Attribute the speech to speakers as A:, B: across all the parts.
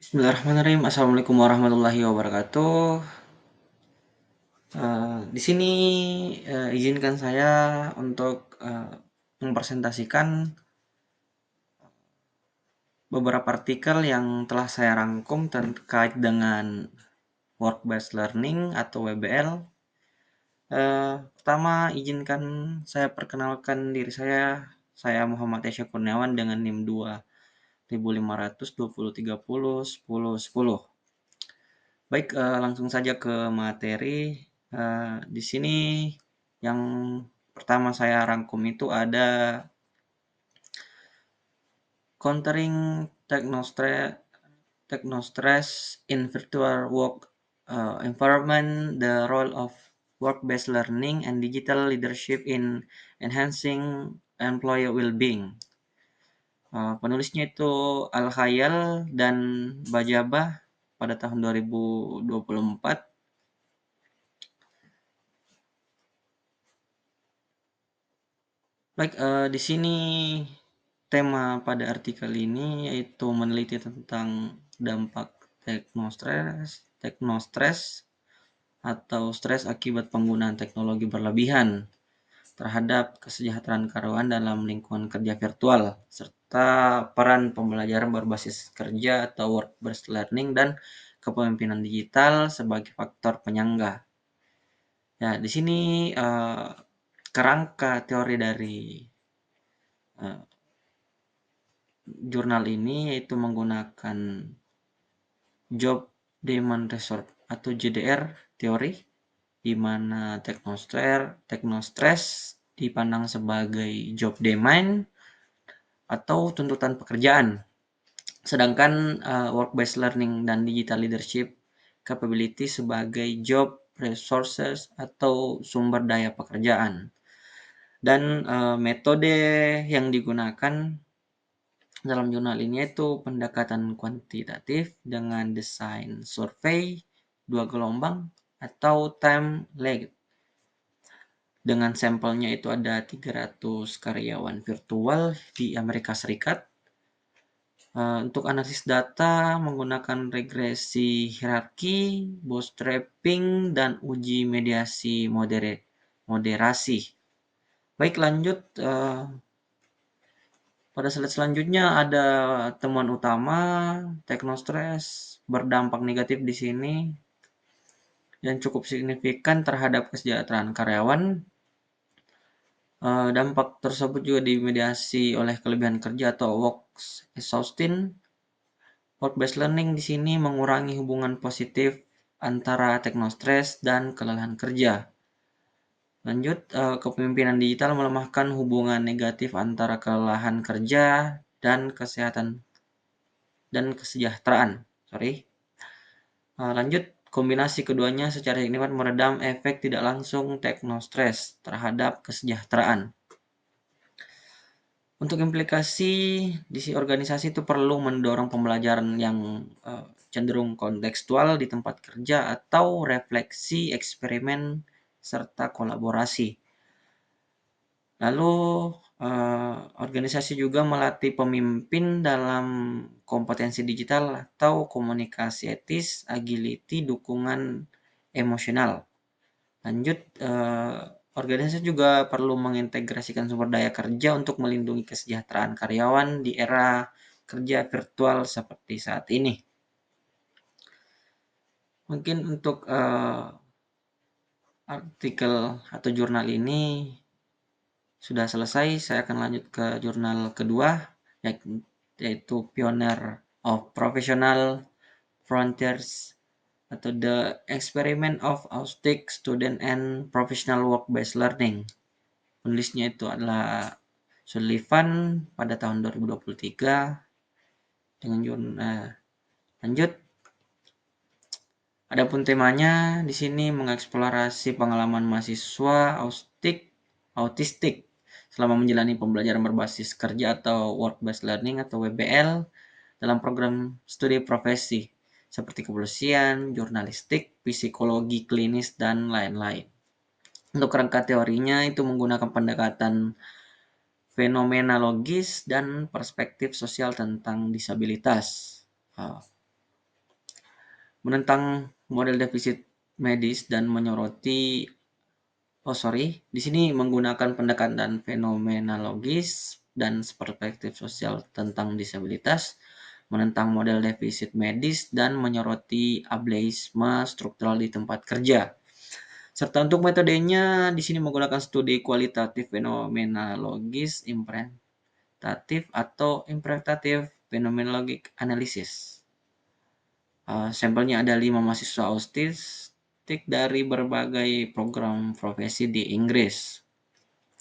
A: Bismillahirrahmanirrahim. Assalamualaikum warahmatullahi wabarakatuh. Di sini izinkan saya untuk mempresentasikan beberapa artikel yang telah saya rangkum terkait dengan work-based learning atau WBL. Pertama, izinkan saya perkenalkan diri saya. Saya Muhammad Esya Kurniawan dengan NIM 2520 2030 10 10. Baik, langsung saja ke materi. Di sini yang pertama saya rangkum itu ada countering technostress in virtual work environment, the role of work-based learning and digital leadership in enhancing employee well-being. Penulisnya itu Al-Khayal dan Bajabah pada tahun 2024. Baik, di sini tema pada artikel ini yaitu meneliti tentang dampak teknostress atau stres akibat penggunaan teknologi berlebihan terhadap kesejahteraan karyawan dalam lingkungan kerja virtual, serta peran pembelajaran berbasis kerja atau work-based learning dan kepemimpinan digital sebagai faktor penyangga. Ya, di sini kerangka teori dari jurnal ini yaitu menggunakan Job Demand Resort atau JDR teori, di mana teknostress dipandang sebagai job demand atau tuntutan pekerjaan, sedangkan work-based learning dan digital leadership capability sebagai job resources atau sumber daya pekerjaan. Dan metode yang digunakan dalam jurnal ini itu pendekatan kuantitatif dengan desain survei 2 gelombang atau time lag. Dengan sampelnya itu ada 300 karyawan virtual di Amerika Serikat. Untuk analisis data menggunakan regresi hierarki, bootstrapping, dan uji mediasi moderasi. Baik, lanjut. Pada slide selanjutnya ada temuan utama teknostress berdampak negatif di sini yang cukup signifikan terhadap kesejahteraan karyawan. Dampak tersebut juga dimediasi oleh kelebihan kerja atau work exhaustion. Work-based learning di sini mengurangi hubungan positif antara teknostress dan kelelahan kerja. Lanjut, kepemimpinan digital melemahkan hubungan negatif antara kelelahan kerja dan kesehatan dan kesejahteraan. Lanjut, kombinasi keduanya secara signifikan meredam efek tidak langsung teknostress terhadap kesejahteraan. Untuk implikasi di organisasi itu perlu mendorong pembelajaran yang cenderung kontekstual di tempat kerja atau refleksi, eksperimen, serta kolaborasi. Lalu organisasi juga melatih pemimpin dalam kompetensi digital atau komunikasi etis, agility, dukungan emosional. Lanjut, organisasi juga perlu mengintegrasikan sumber daya kerja untuk melindungi kesejahteraan karyawan di era kerja virtual seperti saat ini. Mungkin untuk artikel atau jurnal ini sudah selesai. Saya akan lanjut ke jurnal kedua, yaitu Pioneer of Professional Frontiers atau The Experiment of Autistic Student and Professional Work-Based Learning. Penulisnya itu adalah Sullivan pada tahun 2023 dengan jurnal. Lanjut. Adapun temanya di sini mengeksplorasi pengalaman mahasiswa autistik selama menjalani pembelajaran berbasis kerja atau work-based learning atau WBL dalam program studi profesi seperti kepolisian, jurnalistik, psikologi klinis, dan lain-lain. Untuk kerangka teorinya itu menggunakan pendekatan fenomenologis dan perspektif sosial tentang disabilitas. menentang model defisit medis dan menyoroti di sini menggunakan pendekatan fenomenologis dan perspektif sosial tentang disabilitas, menentang model defisit medis dan menyoroti ableisme struktural di tempat kerja. Serta untuk metodenya di sini menggunakan studi kualitatif fenomenologis, implementatif atau interpretatif fenomenologic analysis. Sampelnya ada 5 mahasiswa autistik dari berbagai program profesi di Inggris.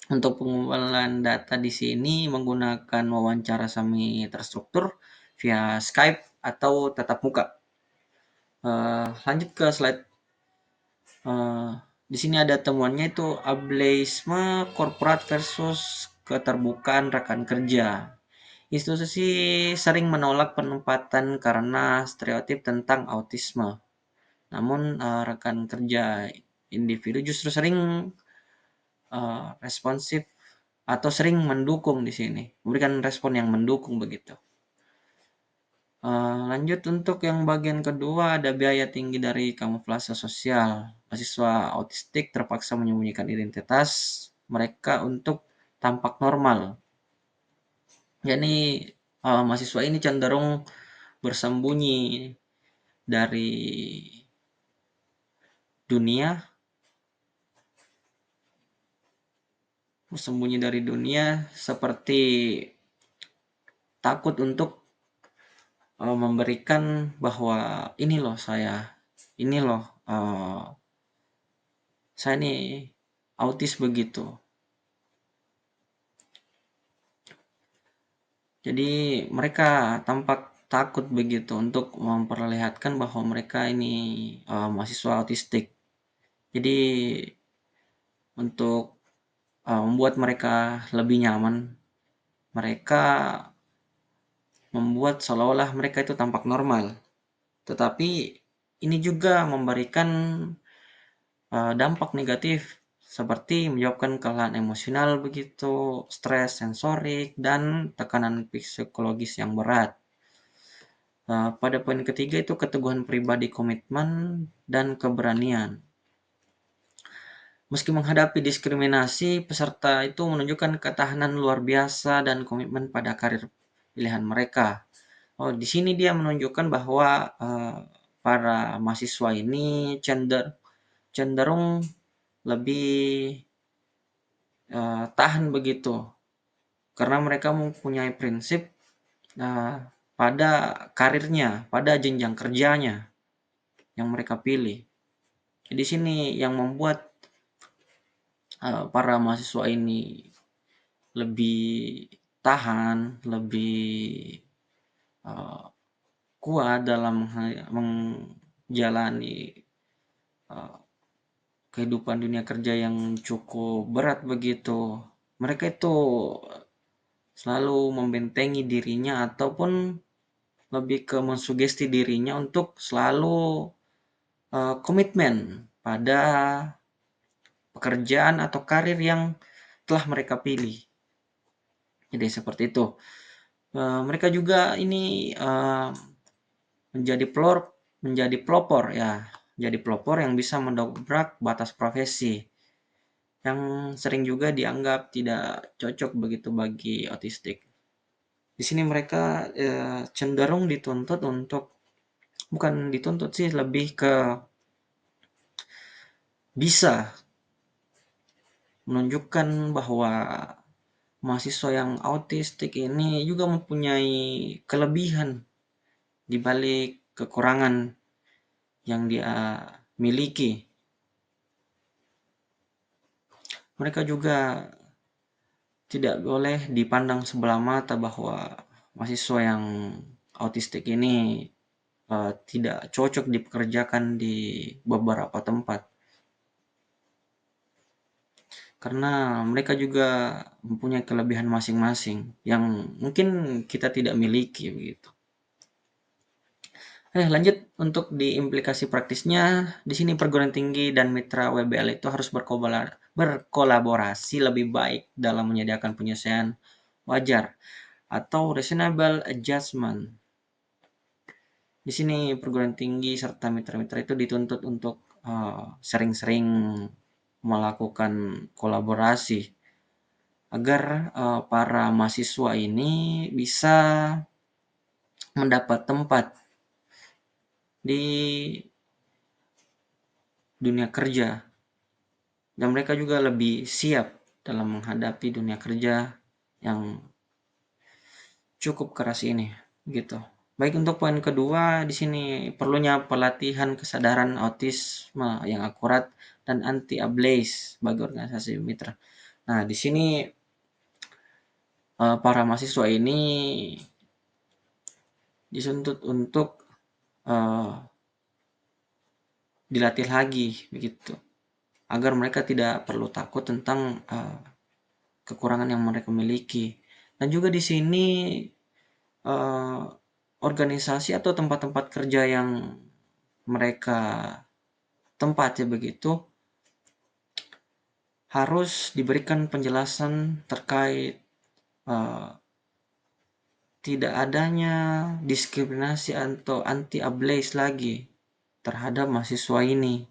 A: Untuk pengumpulan data di sini menggunakan wawancara semi terstruktur via Skype atau tatap muka. Lanjut ke slide. Di sini ada temuannya itu ableisme korporat versus keterbukaan rekan kerja. Institusi sering menolak penempatan karena stereotip tentang autisme. Namun rekan kerja individu justru sering responsif atau sering mendukung di sini, memberikan respon yang mendukung begitu. Lanjut untuk yang bagian kedua, ada biaya tinggi dari kamuflase sosial. Mahasiswa autistik terpaksa menyembunyikan identitas mereka untuk tampak normal. Jadi mahasiswa ini cenderung bersembunyi dari dunia, seperti takut untuk memberikan bahwa ini loh saya nih autis begitu. Jadi mereka tampak takut begitu untuk memperlihatkan bahwa mereka ini mahasiswa autistik. Jadi untuk membuat mereka lebih nyaman, mereka membuat seolah-olah mereka itu tampak normal. Tetapi ini juga memberikan dampak negatif seperti menyebabkan kelelahan emosional begitu, stres sensorik, dan tekanan psikologis yang berat. Pada poin ketiga itu keteguhan pribadi, komitmen, dan keberanian. Meski menghadapi diskriminasi, peserta itu menunjukkan ketahanan luar biasa dan komitmen pada karir pilihan mereka. Di sini dia menunjukkan bahwa para mahasiswa ini cenderung lebih tahan begitu, karena mereka mempunyai prinsip pada karirnya, pada jenjang kerjanya yang mereka pilih. Di sini yang membuat para mahasiswa ini lebih tahan, lebih kuat dalam menjalani kehidupan dunia kerja yang cukup berat begitu. Mereka itu selalu membentengi dirinya ataupun lebih ke mensugesti dirinya untuk selalu komitmen pada pekerjaan atau karir yang telah mereka pilih. Jadi seperti itu. Mereka juga ini menjadi pelopor yang bisa mendobrak batas profesi yang sering juga dianggap tidak cocok begitu bagi autistik. Di sini mereka cenderung dituntut untuk, bukan dituntut sih, lebih ke bisa menunjukkan bahwa mahasiswa yang autistik ini juga mempunyai kelebihan di balik kekurangan yang dia miliki. Mereka juga tidak boleh dipandang sebelah mata bahwa mahasiswa yang autistik ini tidak cocok dipekerjakan di beberapa tempat. Karena mereka juga mempunyai kelebihan masing-masing yang mungkin kita tidak miliki begitu. Lanjut untuk di implikasi praktisnya, di sini perguruan tinggi dan mitra WBL itu harus berkolaborasi lebih baik dalam menyediakan penyelesaian wajar atau reasonable adjustment. Di sini perguruan tinggi serta mitra-mitra itu dituntut untuk sering-sering melakukan kolaborasi agar para mahasiswa ini bisa mendapat tempat di dunia kerja dan mereka juga lebih siap dalam menghadapi dunia kerja yang cukup keras ini, gitu. Baik, untuk poin kedua di sini perlunya pelatihan kesadaran autisme yang akurat dan anti ableist bagi organisasi mitra. Nah, di sini para mahasiswa ini dituntut untuk dilatih lagi begitu, agar mereka tidak perlu takut tentang kekurangan yang mereka miliki. Dan juga di sini eh, organisasi atau tempat-tempat kerja yang mereka tempati begitu harus diberikan penjelasan terkait eh, tidak adanya diskriminasi atau anti ableist lagi terhadap mahasiswa ini.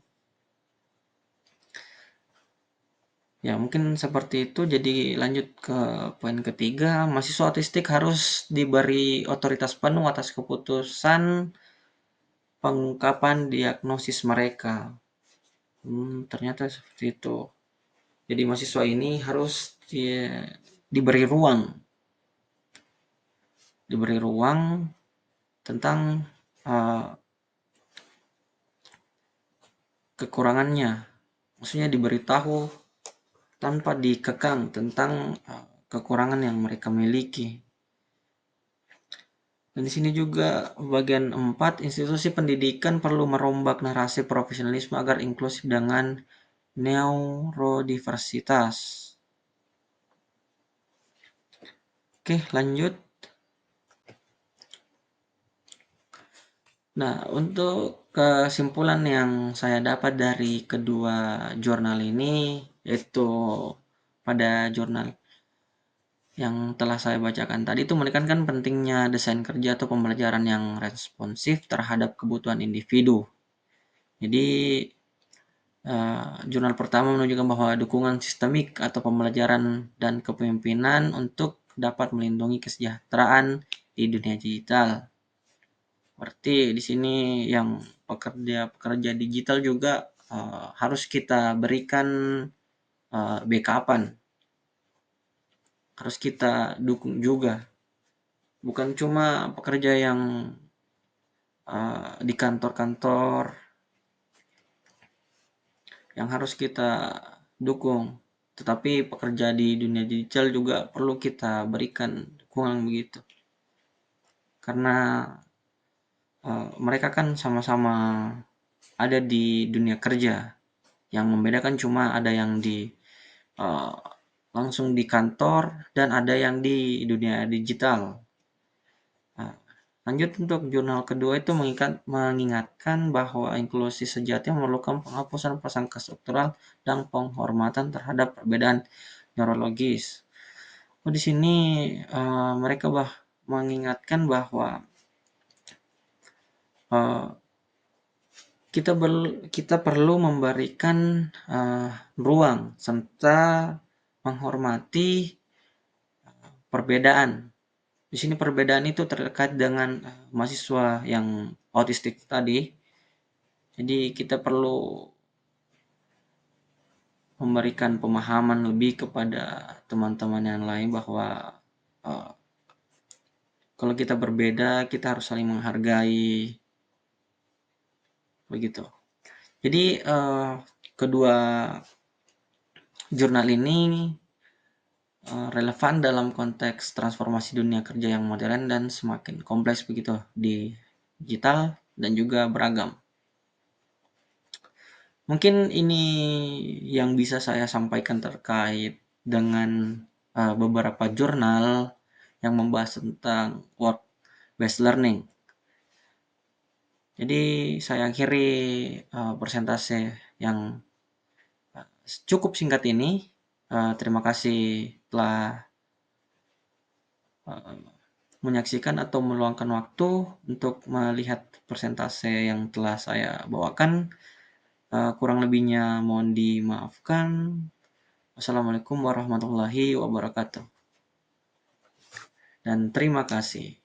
A: Ya, mungkin seperti itu. Jadi lanjut ke poin ketiga, mahasiswa autistik harus diberi otoritas penuh atas keputusan pengungkapan diagnosis mereka. Ternyata seperti itu. Jadi mahasiswa ini harus diberi ruang tentang uh, kekurangannya. Maksudnya diberitahu tanpa dikekang tentang kekurangan yang mereka miliki. Dan di sini juga bagian 4, institusi pendidikan perlu merombak narasi profesionalisme agar inklusif dengan neurodiversitas. Oke, lanjut. Nah, untuk kesimpulan yang saya dapat dari kedua jurnal ini, yaitu pada jurnal yang telah saya bacakan tadi itu menekankan pentingnya desain kerja atau pembelajaran yang responsif terhadap kebutuhan individu. Jadi jurnal pertama menunjukkan bahwa dukungan sistemik atau pembelajaran dan kepemimpinan untuk dapat melindungi kesejahteraan di dunia digital. Berarti di sini yang pekerja digital juga harus kita berikan backup-an, harus kita dukung juga. Bukan cuma pekerja yang di kantor-kantor yang harus kita dukung, tetapi pekerja di dunia digital juga perlu kita berikan dukungan begitu. Karena mereka kan sama-sama ada di dunia kerja. Yang membedakan cuma ada yang di langsung di kantor dan ada yang di dunia digital. Nah, lanjut untuk jurnal kedua itu mengingatkan bahwa inklusi sejati memerlukan penghapusan prasangka struktural dan penghormatan terhadap perbedaan neurologis. Di sini mereka mengingatkan bahwa kita perlu memberikan ruang serta menghormati perbedaan. Di sini perbedaan itu terkait dengan mahasiswa yang autistik tadi. Jadi kita perlu memberikan pemahaman lebih kepada teman-teman yang lain bahwa kalau kita berbeda, kita harus saling menghargai. Begitu. Jadi kedua jurnal ini relevan dalam konteks transformasi dunia kerja yang modern dan semakin kompleks begitu di digital dan juga beragam. Mungkin ini yang bisa saya sampaikan terkait dengan beberapa jurnal yang membahas tentang work-based learning. Jadi saya akhiri persentase yang cukup singkat ini. Terima kasih telah menyaksikan atau meluangkan waktu untuk melihat persentase yang telah saya bawakan. Kurang lebihnya mohon dimaafkan. Wassalamualaikum warahmatullahi wabarakatuh, dan terima kasih.